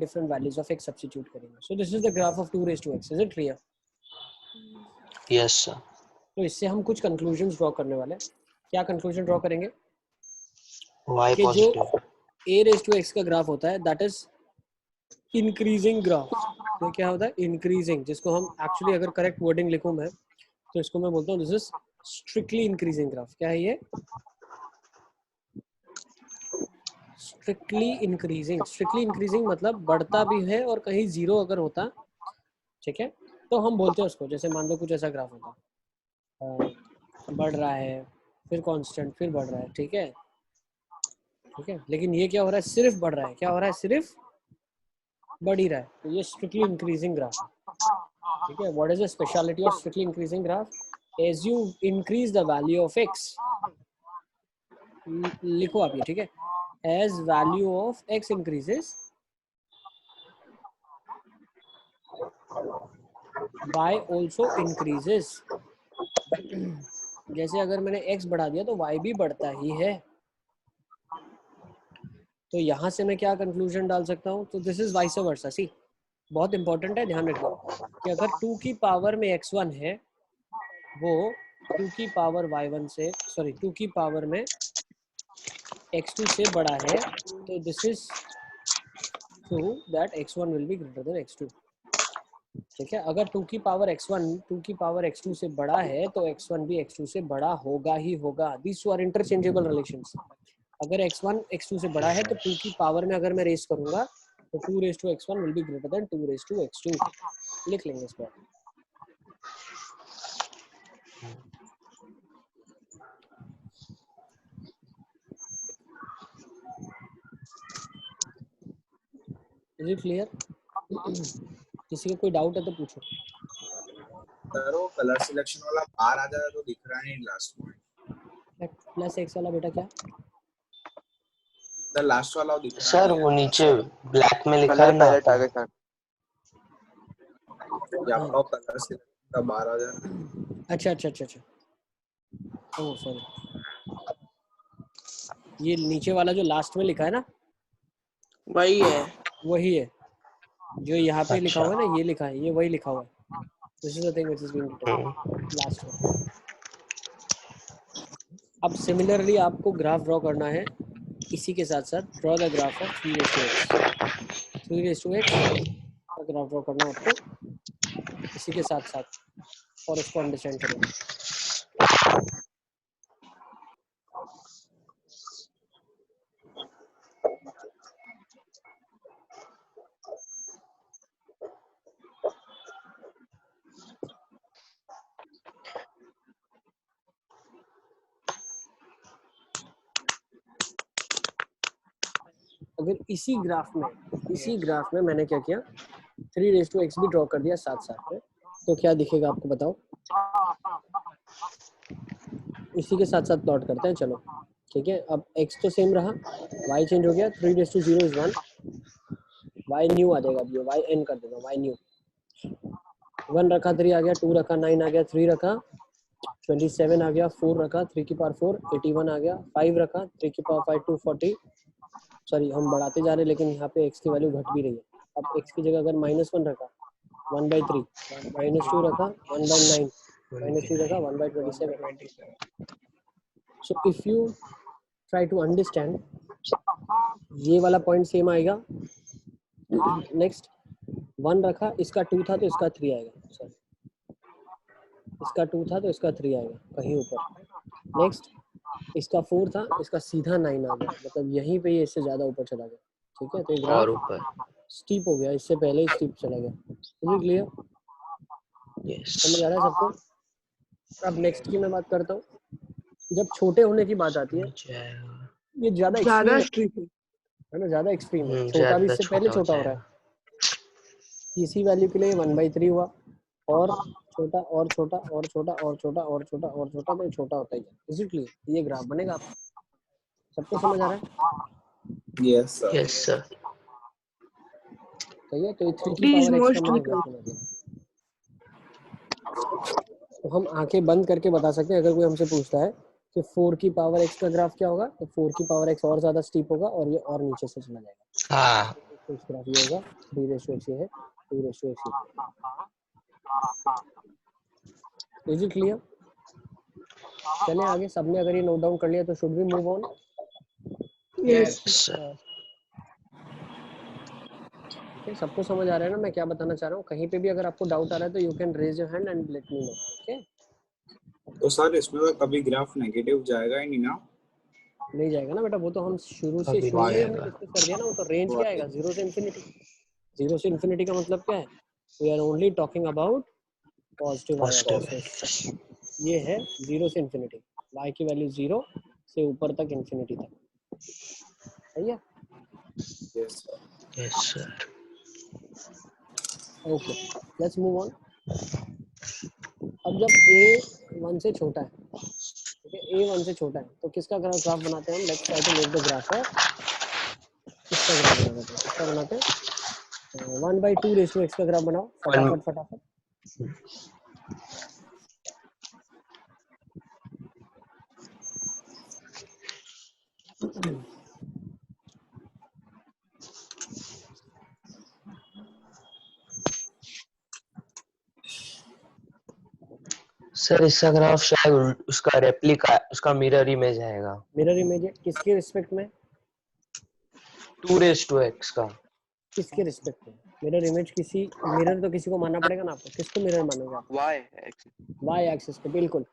different values of x substitute करेंगे. So this is the graph of 2 raised to x. Is it clear? Yes sir. तो इससे हम कुछ conclusions draw करने वाले हैं. क्या conclusion draw करेंगे? Y कि जो positive. a raised to x का ग्राफ होता है that is increasing graph. तो क्या होता है? Increasing, जिसको हम actually अगर correct wording लिखूं मैं तो इसको मैं बोलता हूँ this is strictly increasing graph. क्या है ये? Strictly increasing. Strictly increasing मतलब बढ़ता भी है और कहीं जीरो अगर होता, ठीक है, तो हम बोलते हैं उसको, जैसे मान लो कुछ ऐसा ग्राफ होता, बढ़ रहा है फिर कांस्टेंट फिर बढ़ रहा है, ठीक है, ठीक है, लेकिन ये क्या हो रहा है? सिर्फ बढ़ रहा है. क्या हो रहा है? सिर्फ बढ़ ही रहा है. तो ये स्ट्रिक्टली इंक्रीजिंग ग्राफ है, ठीक है. What is the speciality of strictly increasing graph? As you increase the value of X, लिखो आप ये, ठीक है, as value of x increases, y also increases. जैसे अगर मैंने x बढ़ा दिया तो y भी बढ़ता ही है. तो यहाँ से मैं क्या कंक्लूजन डाल सकता हूँ? तो दिस इज वाइस वर्सा. सी, बहुत इंपॉर्टेंट है, ध्यान रखना कि अगर 2 की पावर में x1 है वो 2 की पावर y1 से, सॉरी 2 की पावर में x2 से बड़ा है, तो this is true that x1 will be greater than x2. ठीक है. अगर 2 की पावर x1 2 की पावर x2 से बड़ा है तो x1 भी x2 से बड़ा होगा ही होगा. These two are interchangeable relations. अगर x1 x2 से बड़ा है तो 2 की पावर में अगर मैं रेस करूंगा तो 2 raised to x1 will be greater than 2 raised to x2. लिख लेंगे इस बार. Is it clear? किसी का कोई डाउट है तो पूछो. सर वो कलर सिलेक्शन वाला बाहर आ जाता तो दिख रहा नहीं लास्ट पॉइंट. प्लस एक्स वाला बेटा क्या? द लास्ट वाला वो दिख रहा सर वो नीचे ब्लैक में लिखा है ना. पैलेट आ गया सर. या तो कलर सिलेक्शन का बाहर आ जाता. अच्छा अच्छा अच्छा अच्छा. Oh sorry. ये नीचे वाला जो लास्ट में लिखा है ना वही है. वही है जो यहाँ पे लिखा अच्छा. हुआ है ना, ये लिखा है, ये वही लिखा हुआ है. This is the thing which is being written last one. अब सिमिलरली आपको ग्राफ ड्रॉ करना है इसी के साथ साथ. Draw the graph of 3 raised to x. 3 raised to x का ग्राफ ड्रॉ करना है आपको इसी के साथ साथ, और इसको अंडरस्टैंड करेंगे. अगर इसी ग्राफ में मैंने क्या किया, 3 raised to x भी ड्रॉ कर दिया साथ साथ में, तो क्या दिखेगा आपको बताओ? इसी के साथ साथ प्लॉट करते हैं. चलो ठीक है. अब x तो सेम रहा, y चेंज हो गया. 3 raised to 0 is 1, y new आ जाएगा. अब ये y n कर देगा, y न्यू. 1 रखा, 3 आ गया, 2 रखा, 9 आ गया, 3 रखा, 27 आ गया, 4 रखा, 3 की पावर 4, 81 आ गया, 5 रखा, 3 की पावर 5, 240. सॉरी हम बढ़ाते जा रहे हैं लेकिन यहाँ पे x की वैल्यू घट भी रही है. अब x की जगह अगर -1 रखा 1/3, -2 रखा 1/9, -3 रखा 1/27. So if you try to understand, ये वाला पॉइंट सेम आएगा. नेक्स्ट 1 रखा, इसका 2 था तो इसका 3 आएगा. सॉरी इसका 2 था तो इसका 3 आएगा कहीं ऊपर. नेक्स्ट इसका 4 था, इसका सीधा 9 आ गया, मतलब यहीं पे ये इससे ज्यादा ऊपर चला गया. ठीक है. तो ये और ग्राफ ऊपर. स्टीप हो गया, इससे पहले ही स्टीप चला गया. Is clear? Yes. समझ आ रहा है सबको? अब नेक्स्ट की मैं बात करता हूँ. जब छोटे होने की बात आती है ये ज्यादा एक्सट्रीम है ना, ज्यादा एक्सट्रीम है. छोटा भी इससे पहले छोटा हो रहा है. इसी वैल्यू के लिए 1/3 हुआ, और छोटा और छोटा और छोटा और छोटा और छोटा और छोटा, तो छोटा होता ही है. Is it clear? ये ग्राफ बनेगा. आप सबको समझ आ रहा है? Yes sir. Yes sir. सही है. तो 3 की पावर x का मैंने ग्राफ बना दिया. तो हम आंखें बंद करके बता सकते हैं, अगर कोई हमसे पूछता है कि 4 की पावर x का ग्राफ क्या होगा, तो 4 की पावर x और ज्यादा स्टीप होगा और ये और नीचे से चला जाएगा. हाँ तो इस ग्राफ ये होगा 3 रेस टू एक्स, ये है 2 raise to X. Is it clear? चलें आगे। सबने अगर ये नोट डाउन कर लिया तो should we move on? Yes. Sir okay, सबको समझ आ रहा है ना मैं क्या बताना चाह रहा हूँ? कहीं पे भी अगर आपको डाउट आ रहा है तो you can raise your hand and let me know. Okay, तो सर इसमें तो कभी ग्राफ नेगेटिव जाएगा ही नहीं ना? नहीं जाएगा ना बेटा, वो तो हम शुरू अभी में नहीं ही हमने आएगा। डिस्कस कर दिया ना। वो तो रेंज क्या आएगा? 0 से इन्फिनिटी। 0 से इन्फिनिटी का मतलब क्या है? We are only talking about positive Y positive axis. ये है 0 से इन्फिनिटी, y की वैल्यू 0 से ऊपर तक इन्फिनिटी तक। सही है? Yes yes sir. Okay, let's move on. अब जब a 1 से छोटा है, ठीक है, a 1 से छोटा है, तो किसका ग्राफ बनाते हैं हम? Let's try to make the graph of, किसका ग्राफ बनाते हैं? किसका बनाते हैं? 1/2 रेज़ टू x का ग्राफ बनाओ फटाफट फटाफट। सर इसका ग्राफ शायद उसका रेप्लिका, उसका मिरर इमेज आएगा। मिरर इमेज है किसके रिस्पेक्ट में? 2 रेज़ टू x का। किसके रिस्पेक्ट में मिरर इमेज? किसी मिरर तो किसी को मानना पड़ेगा ना आपको। किसको मिरर मानोगे आप? Y axis. y एक्सिस पे, बिल्कुल।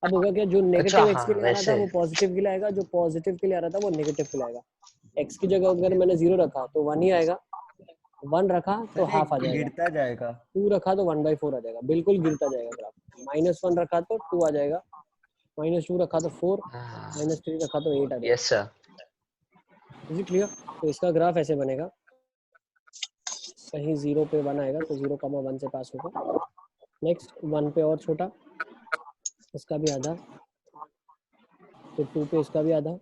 अब होगा क्या, जो अच्छा नेगेटिव x हाँ के लिए आ रहा था वैसे। वो पॉजिटिव के लिए आएगा, जो पॉजिटिव के लिए आ रहा था वो नेगेटिव के लिए आएगा। x की जगह अगर मैंने 0 रखा तो 1 ही आएगा, 1 रखा तो हाफ आ जाएगा, गिरता जाएगा। 2 रखा तो 1/4 आ जाएगा, बिल्कुल गिरता जाएगा ग्राफ। -1 रखा तो 2 आ जाएगा, -2 रखा तो 4, -3 रखा तो 8 आ जाएगा। Yes sir. Is it clear? तो इसका ग्राफ ऐसे बनेगा, कहीं 0 पे 1 आएगा तो 0,1 से पास होगा। नेक्स्ट 1 पे और छोटा, इसका भी आधा, फिर 2 पे इसका भी आधा,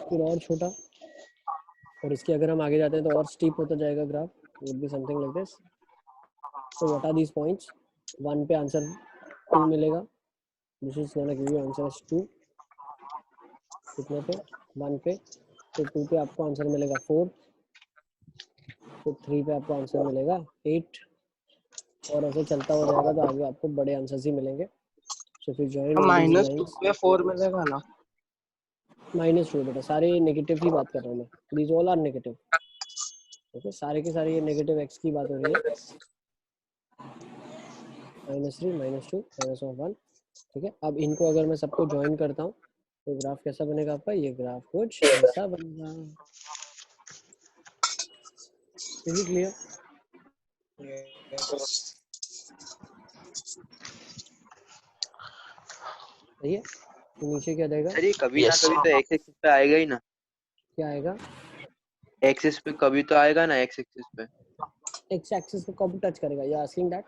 फिर और छोटा, और इसके अगर हम आगे जाते हैं तो और स्टीप होता जाएगा graph. Would be something like this. So what are these points? 1 पे आंसर 2 मिलेगा, this is gonna give you answer as 2। कितने पे? 1 पे। फिर 2 पे आपको आंसर मिलेगा 4, फिर 3 पे आपको आंसर मिलेगा 8, और ऐसे चलता हो जाएगा तो आगे आपको बड़े आंसर्स ही मिलेंगे। सो फिर जॉइन ऑल दीस -2 लाइंस। पे 4 मिलेगा ना? -2 बेटा, सारे नेगेटिव की बात कर रहा हूँ मैं, these all are negative. Okay, सारे के सारे ये नेगेटिव x की बात हो रही है। -3 -2 -1, ठीक है। अब इनको अगर मैं सबको ज्वाइन करता हूँ तो ग्राफ कैसा बनेगा आपका? ये ग्राफ कुछ ऐसा बनेगा। Is it clear? सही है। तो नीचे क्या देगा? सर ये कभी ना यस कभी तो x एक्सिस पे आएगा ही ना? क्या आएगा? एक्सिस पे कभी तो आएगा ना, x एक्सिस पे। x एक्सिस को कब टच करेगा? You asking that?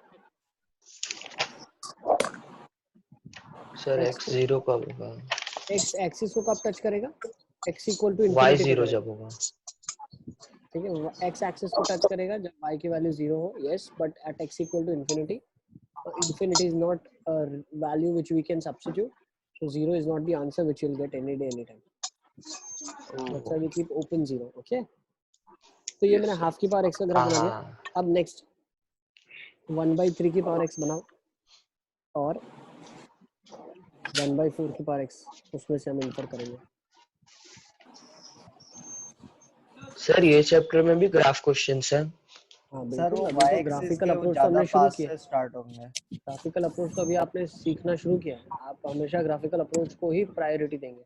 Sir x x 0 कब होगा? x एक्सिस को कब टच करेगा? x equal to y infinity पे 0 करेगा, जब होगा। ठीक है। x एक्सिस को टच करेगा जब y की वैल्यू 0 हो, yes, but at x equal to infinity, infinity is not a value which we can substitute, so 0 is not the answer which you'll get any day anytime. That's why we keep open 0. okay, तो ये मैंने half की power x का graph बना दिया। अब next 1/3 की power x बनाओ और 1/4 की पावर x, उसमें से हम इंफर करेंगे। सर ये चैप्टर में भी ग्राफ क्वेश्चंस हैं। हाँ सर बिल्कुल, वो अभी y तो एक्सिस ग्राफिकल के वो अप्रोच तो ज्यादा हमने शुरू पास किया से है। स्टार्ट होंगे। ग्राफिकल अप्रोच तो अभी आपने सीखना शुरू किया है, आप हमेशा ग्राफिकल अप्रोच को ही प्रायोरिटी देंगे।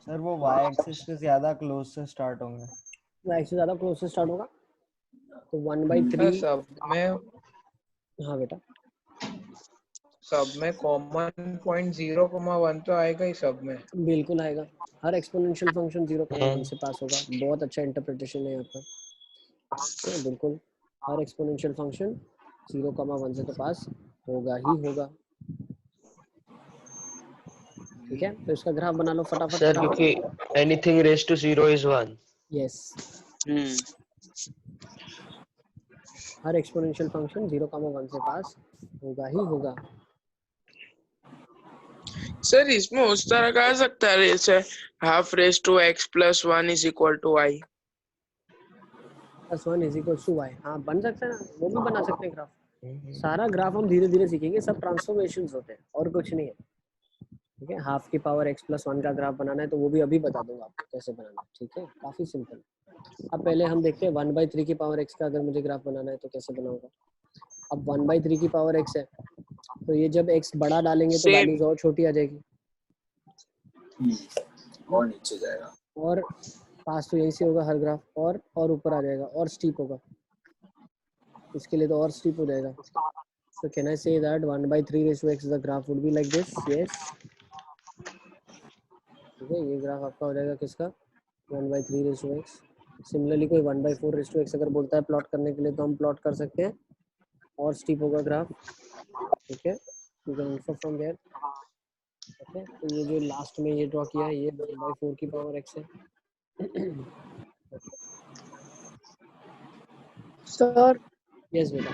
सर वो y एक्सिस के ज्यादा क्लोज से स्टार्ट होंगे। x से ज़्यादा क्लोज से स्टार्ट होगा तो 1/3। सर हाँ बेटा, सब में कॉमन पॉइंट 0,1 तो आएगा ही सब में। बिल्कुल आएगा। हर एक्सपोनेंशियल फंक्शन 0,1 से पास होगा। बहुत अच्छा इंटरप्रिटेशन है आपका, बिल्कुल। हर एक्सपोनेंशियल फंक्शन 0,1 से तो पास होगा ही होगा, ठीक है। तो इसका ग्राफ बना लो फटाफट सर क्योंकि anything raise to 0 is 1। Yes, हर एक्सपोनेंशियल फंक्शन 0,1 से पास होगा ही होगा। सर इसमें उस तरह का आ सकता है जैसे half raise to x plus 1 is equal to y। Plus 1 is equal to Y, हाँ बन सकता है ना, वो भी बना सकते हैं ग्राफ। सारा ग्राफ हम धीरे धीरे सीखेंगे, सब ट्रांसफॉर्मेशंस होते हैं और कुछ नहीं है। ठीक है, हाफ की पावर x प्लस 1 का ग्राफ बनाना है तो वो भी अभी बता दूंगा आपको कैसे बनाना है। ठीक है, काफी सिंपल। अब पहले हम देखते हैं 1/3 की पावर x का अगर मुझे ग्राफ बनाना है तो कैसे बनाऊंगा। अब 1/3 की पावर x है तो ये जब x बड़ा डालेंगे तो सेम वैल्यूज और छोटी आ जाएगी और नीचे जाएगा, और पास तो यहीं से होगा हर ग्राफ, और ऊपर आ जाएगा और स्टीप होगा, इसके लिए तो और स्टीप हो जाएगा। So can I say that 1/3 raised to x the graph would be like this? Yes. ठीक है, ये ग्राफ आपका हो जाएगा किसका, 1/3 raised to x। सिमिलरली कोई 1/4 raised to x अगर बोलता है प्लॉट करने के लिए तो हम प्लॉट कर सकते हैं, और स्टीप होगा ग्राफ। ठीक है, you can infer from there. Okay, तो ये जो लास्ट में ये ड्रॉ किया है ये 1/4 की पावर x है। सर। यस बेटा।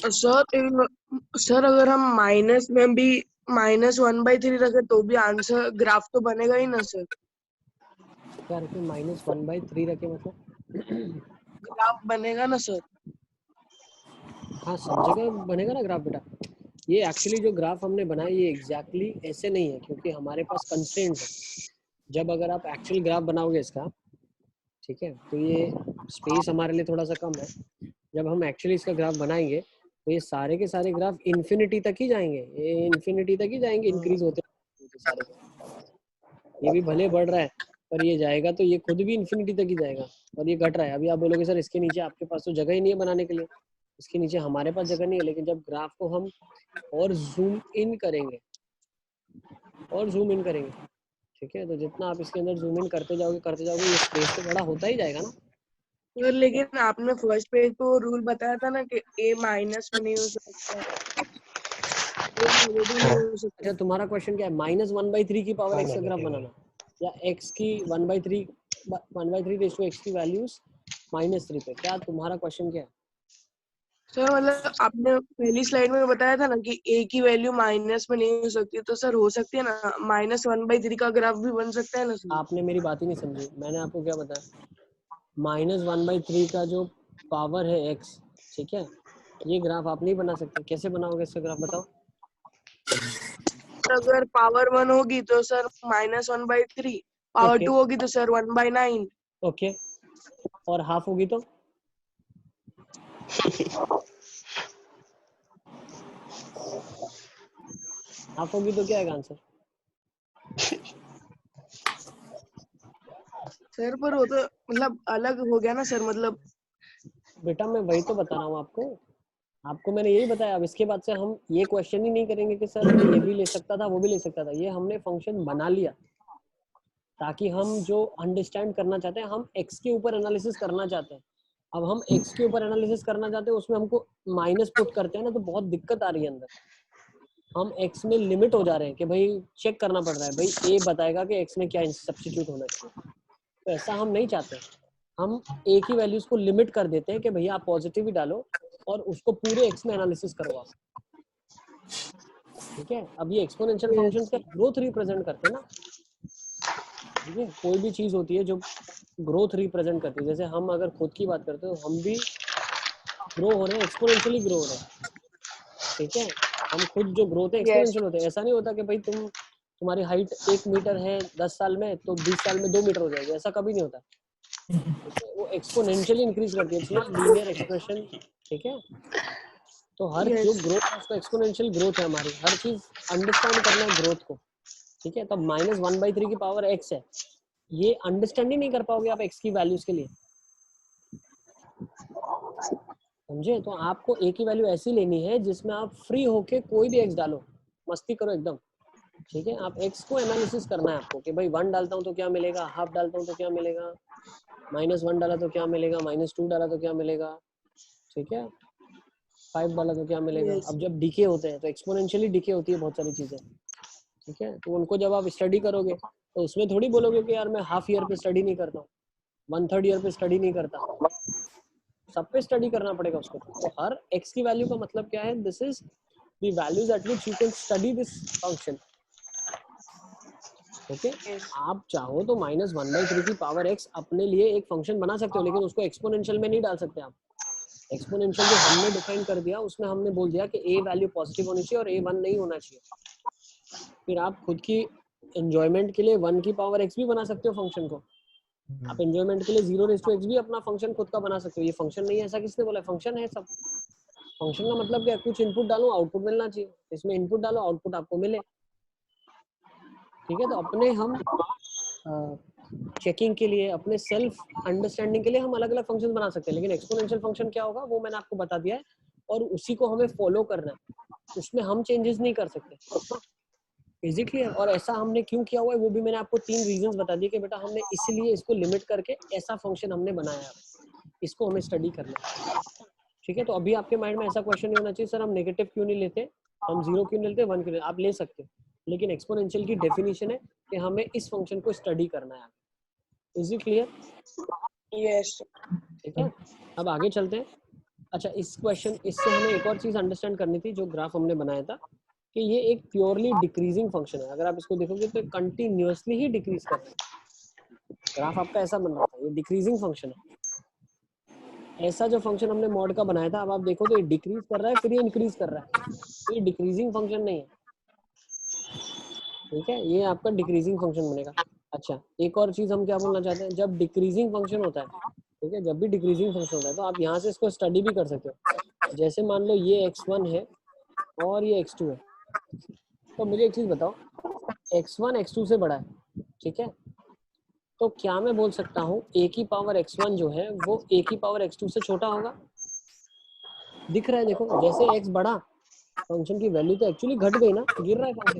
सर अगर हम माइनस में भी -1/3 रखे तो भी आंसर ग्राफ तो बनेगा ही ना सर। क्या रखे, -1/3 रखे मतलब ग्राफ बनेगा ना सर। हाँ सब जगह बनेगा ना ग्राफ बेटा। ये एक्चुअली जो ग्राफ हमने बनाया ये एग्जैक्टली ऐसे नहीं है क्योंकि हमारे पास कंस्ट्रेंट है। जब अगर आप एक्चुअल ग्राफ बनाओगे इसका, ठीक है, तो ये स्पेस हमारे लिए थोड़ा सा कम है। जब हम एक्चुअली इसका ग्राफ बनाएंगे तो ये सारे के सारे ग्राफ इन्फिनिटी तक ही जाएंगे, ये इन्फिनिटी तक ही जाएंगे, इंक्रीज होते सारे। ये भी भले बढ़ रहा है पर ये जाएगा तो ये खुद भी इन्फिनिटी तक ही जाएगा, और ये घट रहा है। अभी आप बोलोगे सर इसके नीचे आपके पास तो जगह ही नहीं है बनाने के लिए, इसके नीचे हमारे पास जगह नहीं है। लेकिन जब ग्राफ को हम और जूम इन करेंगे और जूम इन करेंगे, ठीक है, तो जितना आप इसके अंदर जूम इन करते जाओगे ये स्पेस तो बड़ा होता ही जाएगा ना। सर लेकिन आपने फर्स्ट पेज पे वो रूल बताया था ना कि a माइनस में नहीं हो सकता, a नेगेटिव नहीं हो सकता। अच्छा, तुम्हारा क्वेश्चन क्या है, -1/3 की पावर x का ग्राफ बनाना या x की 1/3 रेज़ टू x की वैल्यूज -3 पे, क्या तुम्हारा क्वेश्चन क्या है? सर मतलब आपने पहली स्लाइड में बताया था ना कि a की वैल्यू माइनस में नहीं हो सकती, तो सर हो सकती है ना -1/3 का ग्राफ भी बन सकता है ना सर। आपने मेरी बात ही नहीं समझी, मैंने आपको क्या बताया, -1/3 का जो पावर है x, ठीक है, ये ग्राफ आप नहीं बना सकते। कैसे बनाओगे इसका ग्राफ बताओ। अगर पावर 1 होगी तो सर -1/3, पावर 2 होगी तो सर 1/9। ओके, और हाफ होगी तो हाफ होगी तो क्या आएगा आंसर? सर पर वो तो मतलब अलग हो गया ना सर, मतलब बेटा मैं वही तो बता रहा हूँ आपको मैंने यही बताया। अब इसके बाद से हम ये क्वेश्चन ही नहीं करेंगे कि सर ये भी ले सकता था वो भी ले सकता था। ये हमने फंक्शन बना लिया ताकि हम जो अंडरस्टैंड करना चाहते हैं, हम x के ऊपर एनालिसिस करना चाहते हैं। अब हम x के ऊपर एनालिसिस करना चाहते हैं, उसमें हमको माइनस पुट करते हैं ना, तो बहुत दिक्कत आ रही है अंदर। हम x में लिमिट हो जा रहे हैं कि भाई चेक करना पड़ रहा है, भाई a बताएगा कि x में क्या सब्स्टिट्यूट होना चाहिए। तो ऐसा हम नहीं चाहते, हम a की वैल्यूज को लिमिट कर देते हैं कि भैया आप पॉजिटिव ही डालो और उसको पूरे x में एनालिसिस करो आप। ठीक है, अब ये एक्सपोनेंशियल फंक्शंस का ग्रोथ रिप्रेजेंट करते हैं ना। ठीक है, कोई भी चीज होती है जो ग्रोथ रिप्रेजेंट करती है, जैसे हम अगर खुद की बात करते हैं तो हम भी ग्रो हो रहे हैं, एक्सपोनेंशियली ग्रो हो रहे हैं। ठीक है, हम खुद जो ग्रोथ है एक्सपोनेंशियल होते हैं। ऐसा नहीं होता कि भाई तुम्हारी हाइट 1 मीटर है 10 साल में तो 20 साल में 2 मीटर हो जाएगी, ऐसा कभी नहीं होता। वो एक्सपोनेंशियली इंक्रीज करती है, इट्स नॉट लीनियर एक्सप्रेशन। ठीक है, तो हर जो ग्रोथ है उसका एक्सपोनेंशियल ग्रोथ है हमारी, हर चीज अंडरस्टैंड करना है ग्रोथ को। ठीक है, तो -1/3 की पावर x है, ये अंडरस्टैंड ही नहीं कर पाओगे आप x की वैल्यूज के लिए, समझे? तो आपको a की वैल्यू ऐसी लेनी है जिसमें आप फ्री होके कोई भी x डालो, मस्ती करो एकदम। ठीक है, आप x को एनालिसिस करना है आपको कि भाई 1 डालता हूँ तो क्या मिलेगा, हाफ डालता हूँ तो क्या मिलेगा, -1 डाला तो क्या मिलेगा, -2 डाला तो क्या मिलेगा, ठीक है, 5 डाला तो क्या मिलेगा। अब जब डीके होते हैं तो एक्सपोनेंशियली डीके होती है बहुत सारी चीजें। ठीक है, तो उनको जब आप स्टडी करोगे तो उसमें थोड़ी बोलोगे कि यार मैं हाफ ईयर पे स्टडी नहीं करता हूँ, 1/3 ईयर पे स्टडी नहीं करता, सब पे स्टडी करना पड़ेगा उसको। तो हर x की वैल्यू का मतलब क्या है, this is the values at which you can study this function. Okay Yes. आप चाहो तो -1/3 की पावर x अपने लिए एक फंक्शन बना सकते हो, लेकिन उसको एक्सपोनेंशियल में नहीं डाल सकते आप। एक्सपोनेंशियल जो हमने डिफाइन कर दिया उसमें हमने बोल दिया कि a वैल्यू पॉजिटिव होनी चाहिए और a 1 नहीं होना चाहिए। फिर आप खुद की एंजॉयमेंट के लिए 1 की पावर x भी बना सकते हो फंक्शन को। आप एंजॉयमेंट के लिए 0 भी अपना फंक्शन खुद का बना सकते हो। ये फंक्शन नहीं है ऐसा किसने बोला? फंक्शन है सब। फंक्शन का मतलब क्या? कुछ इनपुट डालो आउटपुट मिलना चाहिए, इसमें इनपुट डालो आउटपुट आपको मिले। ठीक है, तो अपने हम चेकिंग के लिए, अपने सेल्फ अंडरस्टैंडिंग के लिए हम अलग अलग फंक्शन बना सकते हैं, लेकिन एक्सपोनेंशियल फंक्शन क्या होगा वो मैंने आपको बता दिया है और उसी को हमें फॉलो करना है, उसमें हम चेंजेस नहीं कर सकते। Is it clear? और ऐसा हमने क्यों किया हुआ है वो भी मैंने आपको 3 रीजंस बता दिए कि बेटा हमने इसलिए इसको लिमिट करके ऐसा फंक्शन हमने बनाया है, इसको हमें स्टडी करना है। ठीक है, तो अभी आपके माइंड में ऐसा क्वेश्चन नहीं होना चाहिए सर हम नेगेटिव क्यों नहीं लेते, हम 0 क्यों नहीं लेते, 1 क्यों नहीं? आप ले सकते हो, लेकिन एक्सपोनेंशियल की डेफिनेशन है कि हमें इस फंक्शन को स्टडी करना है। Is it clear? Yes. ठीक है, अब आगे चलते हैं। अच्छा, इस क्वेश्चन इससे हमें एक और चीज अंडरस्टैंड करनी थी जो ग्राफ हमने बनाया था कि ये एक प्योरली डिक्रीजिंग फंक्शन है। अगर आप इसको देखोगे तो कंटिन्यूअसली ही डिक्रीज कर रहा है। ग्राफ आपका ऐसा बन रहा था, ये डिक्रीजिंग फंक्शन है। ऐसा जो फंक्शन हमने मॉड का बनाया था, अब आप देखो तो ये डिक्रीज कर रहा है फिर ये इंक्रीज कर रहा है, ये डिक्रीजिंग फंक्शन नहीं है। ठीक है, ये आपका डिक्रीजिंग फंक्शन बनेगा। अच्छा, एक और चीज हम क्या बोलना चाहते हैं, जब डिक्रीजिंग फंक्शन होता है, ठीक है, जब भी डिक्रीजिंग फंक्शन होता है तो आप यहाँ से इसको स्टडी भी कर सकते हो। जैसे मान लो ये x1 है और ये x2 है, तो मुझे एक चीज बताओ, x1 x2 से बड़ा है, ठीक है, तो क्या मैं बोल सकता हूँ a की पावर x1 जो है वो a की पावर x2 से छोटा होगा? दिख रहा है, देखो जैसे x बढ़ा फंक्शन की वैल्यू तो एक्चुअली घट गई ना, गिर रहा है फंक्शन।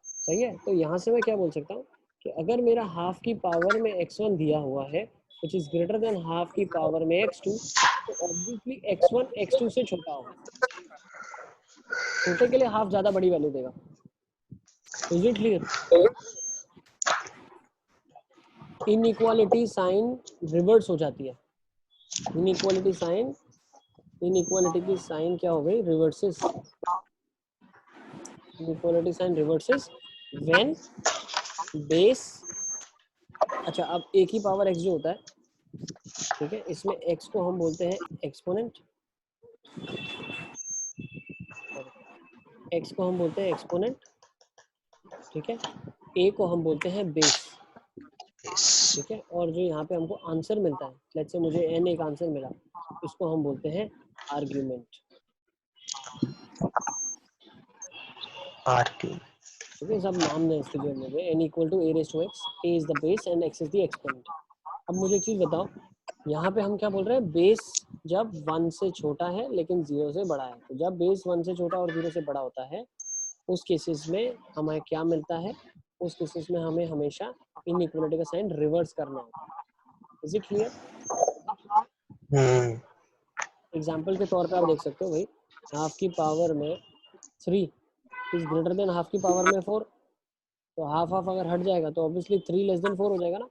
सही है, तो यहाँ से मैं क्या बोल सकता हूँ कि अगर मेरा हाफ की पावर में x1 दिया हुआ है which is greater than half की पावर में x2, तो ऑब्वियसली x1 x2 से छोटा होगा। छोटे के लिए हाफ ज्यादा बड़ी वैल्यू देगा। Is it clear? Inequality sign reverse हो जाती है। इनइक्वालिटी की साइन क्या हो गई? Reverses. Inequality sign reverses when base. अच्छा, अब a की पावर x जो होता है, ठीक है, इसमें x को हम बोलते हैं एक्सपोनेंट, x को हम बोलते हैं एक्सपोनेंट, ठीक है, a को हम बोलते हैं बेस, ठीक है, और जो यहाँ पे हमको आंसर मिलता है, लेट्स से मुझे n एक आंसर मिला, इसको हम बोलते हैं आर्ग्यूमेंट। ठीक है, सब नाम है इसके लिए मुझे n equal to a raised to x, a is the base and x is the exponent। अब मुझे एक चीज बताओ, यहाँ पे हम क्या बोल रहे हैं, बेस जब 1 से छोटा है लेकिन 0 से बड़ा है, तो जब बेस 1 से छोटा और 0 से बड़ा होता है उस केसेस में हमें क्या मिलता है, उस केसेस में हमें हमेशा इनइक्वालिटी का साइन रिवर्स करना होगा। Is it clear? एग्जाम्पल के तौर पे आप देख सकते हो भाई, हाफ की पावर में 3 इज ग्रेटर देन हाफ की पावर में 4, तो हाफ हाफ अगर हट जाएगा तो ऑब्वियसली 3 लेस देन 4 हो जाएगा ना।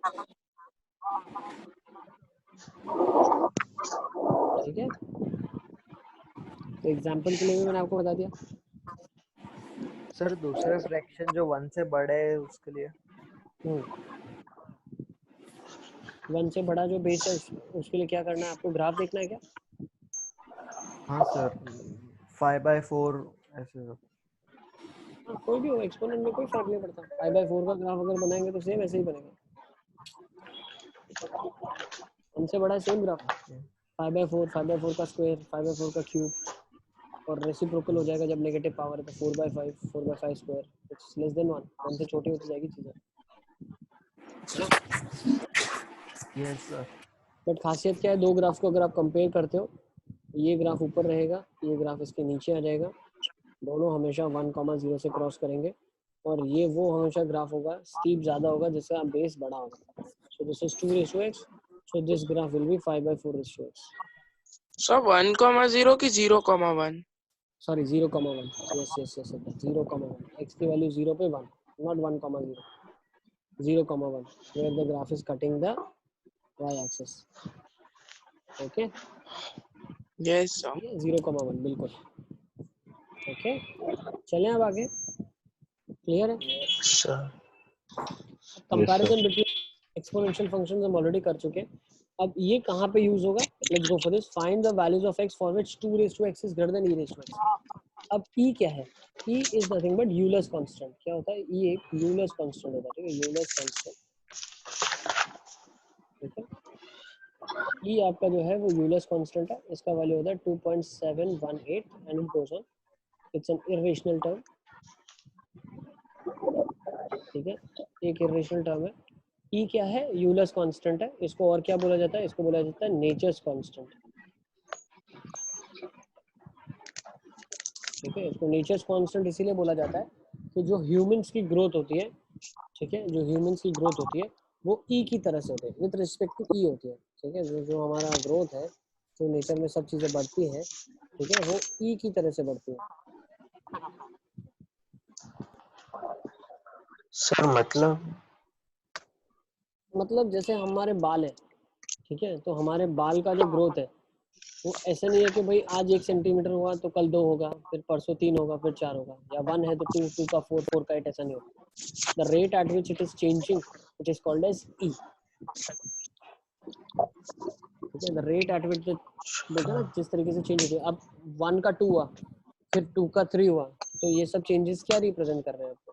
ठीक है, तो एग्जाम्पल के लिए भी मैंने आपको बता दिया। सर दूसरा फ्रैक्शन जो 1 से बड़े है उसके लिए 1 से बड़ा जो बेस है उसके लिए क्या करना है आपको? ग्राफ देखना है क्या? हाँ सर 5/4 ऐसे। हाँ, कोई भी हो, एक्सपोनेंट में कोई फर्क नहीं पड़ता। 5/4 का ग्राफ अगर बनाएंगे तो सेम ऐसे ही बनेगा, 1 से बड़ा सेम ग्राफ, 5/4 का स्क्वायर, 5/4 का क्यूब, और रेसिप्रोकल हो जाएगा जब नेगेटिव पावर है तो 4/5 स्क्वायर, इट्स लेस देन 1, 1 से छोटी होती जाएगी चीजें। Yes sir. बट खासियत क्या है, दो ग्राफ को अगर आप कंपेयर करते हो, ये ग्राफ ऊपर रहेगा, ये ग्राफ इसके नीचे आ जाएगा, दोनों हमेशा 1,0 से क्रॉस करेंगे, और ये वो हमेशा ग्राफ होगा स्टीप ज्यादा होगा जिसका बेस बड़ा होगा। So this is 2:x, so this graph will be 5/4:x। So 1,0 की 0,1? सॉरी 0,1, यस 0,1, x की वैल्यू 0 पे 1, not 1,0, 0,1 where the graph is cutting the y axis। Okay, yes sir. 0,1 बिल्कुल। ओके चलें अब आगे, क्लियर है? Sir comparison between exponential functions हम already कर चुके हैं। अब ये कहाँ पे यूज होगा? Let's go for this. Find the values of x for which 2 raise to x is greater than e raise to x। अब e क्या है? e is nothing but Euler's constant. क्या होता है? e एक यूलर्स कांस्टेंट होता है, ठीक है, यूलर्स कांस्टेंट, ठीक है। e आपका जो है वो यूलर्स कांस्टेंट है, इसका वैल्यू होता है 2.718 and it goes on, it's an irrational term, ठीक है, एक इरेशनल टर्म है। e क्या है? यूलर्स कांस्टेंट है। इसको और क्या बोला जाता है? इसको बोला जाता है नेचर्स कांस्टेंट, ठीक है। इसको नेचर्स कांस्टेंट इसीलिए बोला जाता है कि जो ह्यूमंस की ग्रोथ होती है, ठीक है, जो ह्यूमंस की ग्रोथ होती है वो ई की तरह से होती है, विद रिस्पेक्ट टू ई होती है, ठीक है। जो हमारा ग्रोथ है, जो नेचर में सब चीज़ें बढ़ती हैं, ठीक है, वो ई की तरह से बढ़ती है। सर मतलब जैसे हमारे बाल हैं, ठीक है, तो हमारे बाल का जो ग्रोथ है वो ऐसा नहीं है कि भाई आज 1 सेंटीमीटर हुआ तो कल 2 होगा, फिर परसों 3 होगा, फिर 4 होगा, या 1 है तो 2, 2 का 4, 4 का 8, ऐसा नहीं होता। The rate at which it is changing, it is called as E, ठीक है। The rate at which बोलते हैं ना, जिस तरीके से चेंज होती है, अब 1 का 2 हुआ, फिर 2 का 3 हुआ, तो ये सब चेंजेस क्या रिप्रेजेंट कर रहे हैं आपको?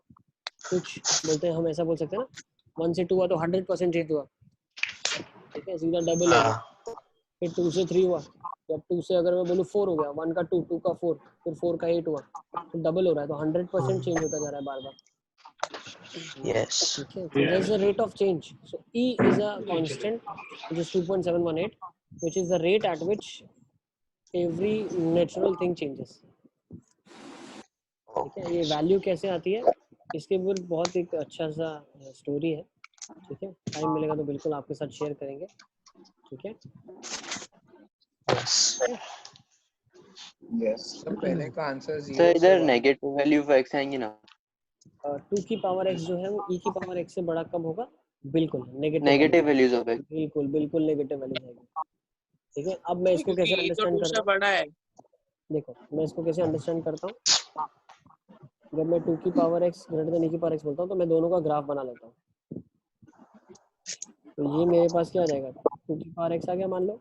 कुछ बोलते हैं, हम ऐसा बोल सकते हैं ना, 1 से 2 हुआ तो 100% चेंज हुआ, ठीक है, सीधा डबल हो गया। फिर 2 से 3 हुआ, जब 2 से अगर मैं बोलूँ 4 हो गया, 1 का 2, 2 का 4, फिर 4 का 8 हुआ, तो डबल हो रहा है, तो 100% चेंज होता जा रहा है बार बार, yes okay. So there's a rate of change. So E is a constant which is 2.718, which is the rate at which every natural thing changes, ठीक है। ये वैल्यू कैसे आती है, इसके ऊपर बहुत एक अच्छा सा स्टोरी है, ठीक है, टाइम मिलेगा तो बिल्कुल आपके साथ शेयर करेंगे, ठीक है। यस सर पहले का आंसर तो 0 से इधर 1 नेगेटिव वैल्यू ऑफ x आएंगी ना? 2 की पावर x जो है वो e की पावर x से बड़ा कब होगा? बिल्कुल negative negative value, values of x। बिल्कुल बिल्कुल नेगेटिव वैल्यू आएगी, ठीक है। अब मैं इसको कैसे क्योंकि e तो अंडरस्टैंड 2 करता से हूँ? बड़ा है। देखो मैं इसको कैसे अंडरस्टैंड करता हूँ, जब मैं 2 की power x greater than e की पावर x बोलता हूँ तो मैं दोनों का ग्राफ बना लेता हूँ। तो ये मेरे पास क्या आ जाएगा? 2 की पावर x आ गया मान लो।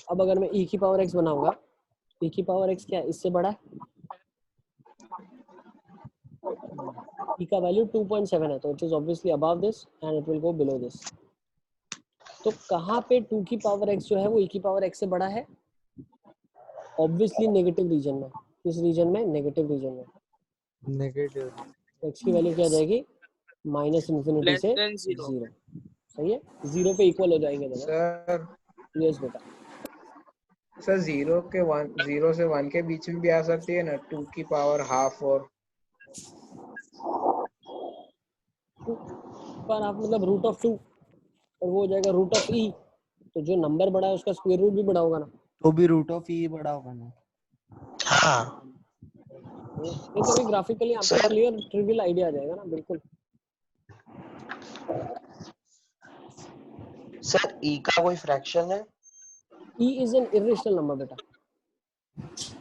अब अगर मैं e की पावर x बनाऊंगा, e की पावर x क्या है? इससे बड़ा है, e का वैल्यू 2.7 है, तो it is obviously above this and it will go below this. तो कहाँ पे 2 की पावर x जो है वो e की पावर x से बड़ा है? ऑब्वियसली नेगेटिव रीजन में। किस रीजन में? नेगेटिव रीजन में। नेगेटिव x की वैल्यू क्या आ जाएगी? माइनस इन्फिनिटी लेस से देन 0। 0, सही है, 0 पे इक्वल हो जाएंगे दोनों। सर यस बेटा। सर 0 से 1 के बीच में भी आ सकती है ना, 2 की पावर हाफ और पर आप मतलब रूट ऑफ 2 और वो हो जाएगा रूट ऑफ e, तो जो नंबर बड़ा है उसका स्क्वायर रूट भी बड़ा होगा ना। तो भी रूट ऑफ ई बड़ा होगा ना। हाँ ये तो अभी ग्राफिकली आपको सर क्लियर ट्रिवियल आइडिया आ जाएगा ना, बिल्कुल। सर ई का कोई फ्रैक्शन है? e is an irrational number बेटा,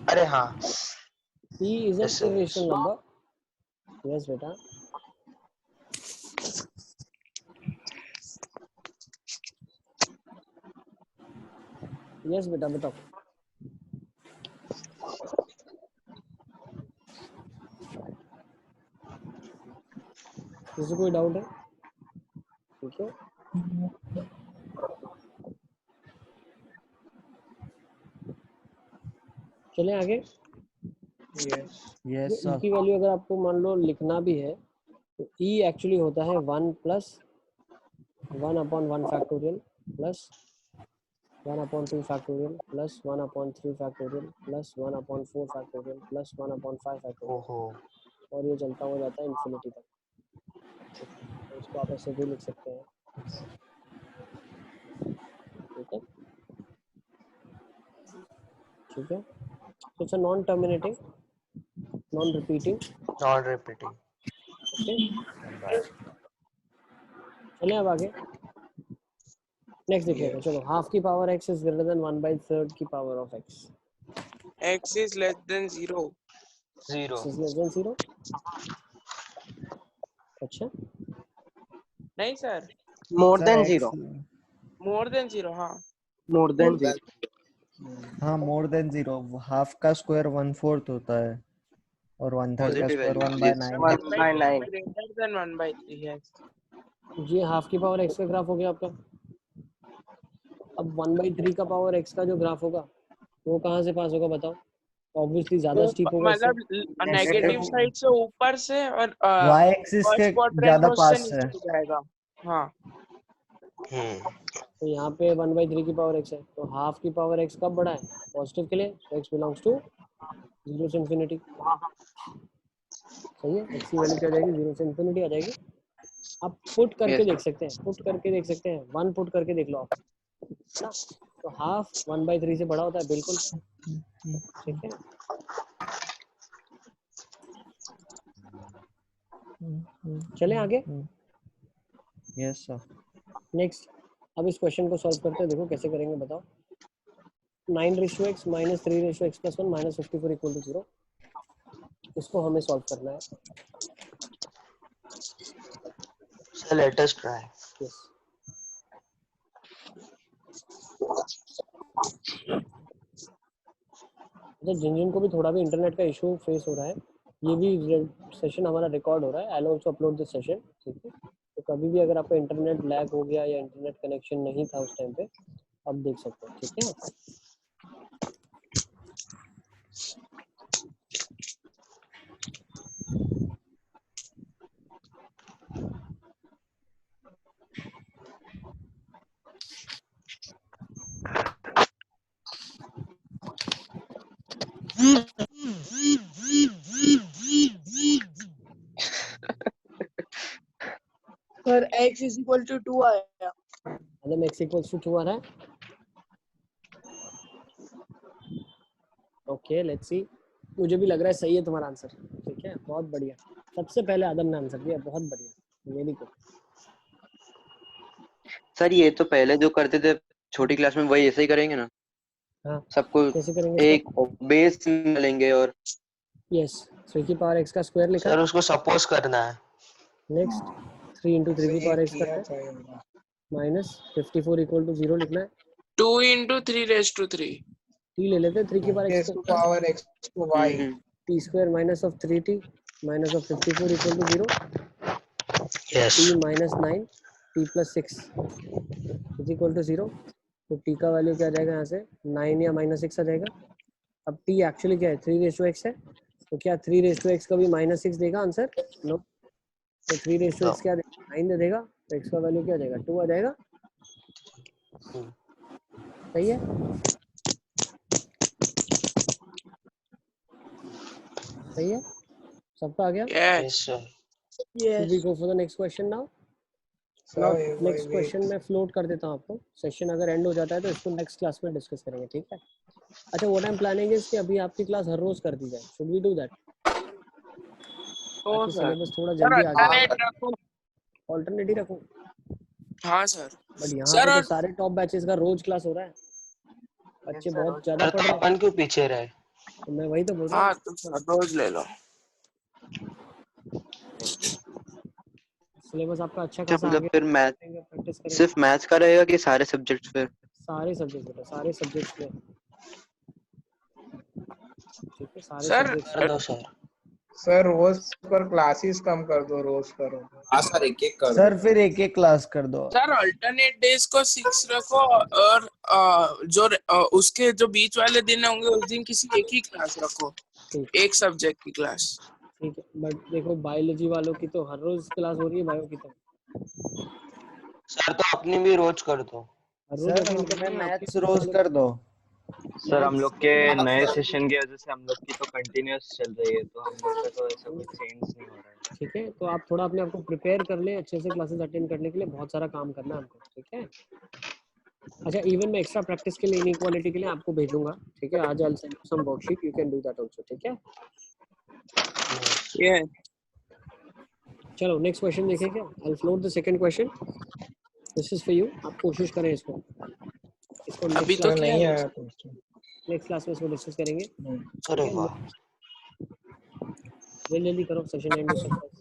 अरे हाँ e is an yes sir irrational number. Yes बेटा। यस बेटा बताओ। किसी कोई डाउट है? ठीक है, चलें आगे। Yes yes e sir. की वैल्यू अगर आपको मान लो लिखना भी है तो e एक्चुअली होता है 1 plus 1 upon 1 factorial plus 1 upon 2 factorial plus 1 upon 3 factorial plus 1 upon 4 factorial plus 1 upon 5 factorial, ओहो और ये चलता हुआ जाता है इन्फिनिटी तक। तो इसको आप ऐसे भी लिख सकते हैं, ठीक है, ठीक है। तो it's non terminating, non repeating, non repeating okay. Number. चलें अब आगे। नेक्स्ट देखिएगा, चलो हाफ की power x is greater then 1/3 की power of x. x is less than 0. 0. x is less than 0. अच्छा, नहीं sir, more sir then x 0. more than 0. हाँ, मोर देन 0. हाँ मोर देन 0. हाफ का स्क्वायर 1/4 होता है और 1/3 का पॉजिटिव स्क्वायर वैल्यू 1/9 1 होता by है. 3 1/9. greater than 1 by 3 है. ये हाफ की पावर x का ग्राफ हो गया आपका. अब 1/3 का पावर x का जो ग्राफ होगा वो कहाँ से पास होगा बताओ. ऑब्वियसली ज्यादा स्टीप होगा इससे. मतलब नेगेटिव साइड से ऊपर से और y एक्सिस के फर्स्ट क्वाड्रेंट ज्यादा में उससे पास है. नीचे जाएगा. हाँ, तो यहाँ पे 1/3 की पावर x है, तो हाफ की पावर x कब बड़ा है? पॉजिटिव के लिए, तो x बिलोंग्स टू 0 से इंफिनिटी. सही है, x की वैल्यू क्या आ जाएगी? 0 से इंफिनिटी आ जाएगी. आप पुट करके Yes. देख सकते हैं, पुट करके देख सकते हैं, 1 पुट करके देख लो आप ना. तो हाफ 1/3 से बड़ा होता है बिल्कुल. ठीक है, चलें आगे. Yes sir. नेक्स्ट, अब इस क्वेश्चन को सॉल्व करते हैं. देखो कैसे करेंगे बताओ. 9x - 3x + 1 - 54 = 0. इसको हमें सॉल्व करना है. So let us try. Yes, अच्छा जिन जिन को भी थोड़ा भी इंटरनेट का इशू फेस हो रहा है, ये भी सेशन हमारा रिकॉर्ड हो रहा है. I will also upload this session. ठीक है, तो कभी भी अगर आपका इंटरनेट लैग हो गया या इंटरनेट कनेक्शन नहीं था उस टाइम पे, आप देख सकते हैं. ठीक है, sir x is equal to 2 आया. मतलब x = 2 आ रहा है. Okay, let's see. मुझे भी लग रहा है सही है तुम्हारा आंसर. ठीक है, बहुत बढ़िया. सबसे पहले आदम ने आंसर दिया, बहुत बढ़िया, वेरी गुड. सर ये तो पहले जो करते थे छोटी क्लास में वही ऐसे ही करेंगे ना. हाँ, सबको कैसे करेंगे एक बेस लेंगे और यस, 3 की पावर x का स्क्वायर लिखा. सर उसको सपोज करना है. नेक्स्ट 3 × 3 की पावर x किया करना है, था ये मैंने. -54 = 0 लिखना है. 2 into 3 raised to 3. t ले लेते हैं 3 की पावर x to को. power x to y. t square minus of 3t minus of 54 = 0. Yes. t - 9 t + 6 = 0. तो t का वैल्यू क्या आ जाएगा यहाँ से? 9 या -6 आ जाएगा. अब t एक्चुअली क्या है? 3x है, तो क्या 3x का भी -6 देगा आंसर? नो. तो 3x क्या देगा? 9 दे देगा. तो x का वैल्यू क्या आ जाएगा? 2 आ जाएगा. सही है, सही है, सबका आ गया. Yes. Yes sir. Should we go for the next question now? Sir, next question मैं फ्लोट कर देता हूँ आपको. सेशन अगर एंड हो जाता है तो इसको नेक्स्ट क्लास में डिस्कस करेंगे. ठीक है. अच्छा, what I am planning is कि अभी आपकी क्लास हर रोज कर दी जाए. Should we do that? तो सर, सिलेबस थोड़ा सर जल्दी आ जाए. अल्टरनेट रखो. ऑल्टरनेट ही रखूं? हाँ सर. बट यहाँ सर पे तो और सारे टॉप बैचेस का रोज क्लास हो रहा है. बच्चे बहुत ज्यादा सर पढ़ तो रहे हैं. अपन क्यों पीछे रहे? तो मैं वही तो बोल रहा हाँ हूँ. तो सर रोज ले लो. सिलेबस आपका अच्छा अच्छा खासा मतलब आगे फिर मैथ प्रैक्टिस करेंगे. सिर्फ मैथ्स का रहेगा कि सारे सब्जेक्ट्स फिर? सारे सब्जेक्ट बेटा, सारे सब्जेक्ट्स में. ठीक है, सारे सर सब्जेक्ट्स. कर दो सर. सर रोज पर क्लासेस कम कर दो, रोज करो. हाँ सर, एक एक कर सर फिर एक एक क्लास कर दो. सर अल्टरनेट डेज को 6 रखो और जो उसके जो बीच वाले दिन होंगे उस दिन किसी एक ही क्लास रखो. ठीक. एक सब्जेक्ट की क्लास. ठीक है, बट देखो बायोलॉजी वालों की तो हर रोज क्लास हो रही है. बायो की तो सर तो अपनी भी रोज कर दो. हर रोज सर अटेंड हमें करना है. मैथ्स रोज कर दो. सर हम लोग के Maths- नए सेशन की वजह से हम लोग की तो कंटिन्यूअस चल रही है, तो हम लोग का तो ऐसा कुछ चेंज नहीं हो रहा है. ठीक है, तो आप थोड़ा अपने आप को प्रिपेयर कर लें अच्छे से क्लासेस अटेंड करने के लिए. बहुत सारा काम करना है हमको. ठीक है. अच्छा, इवन मैं एक्स्ट्रा प्रैक्टिस के लिए इनइक्वालिटी के लिए आपको भेजूंगा. ठीक है, आज I will send you some worksheet, you can do that also. ठीक है, ये चलो नेक्स्ट क्वेश्चन देखें क्या. I will float the second question. This is for you. आप कोशिश करें इसको अभी तो नहीं क्या आया नेक्स्ट क्लास में इसको डिस्कस करेंगे। अरे वाह जल्दी करो, सेशन एंड हो सकता है।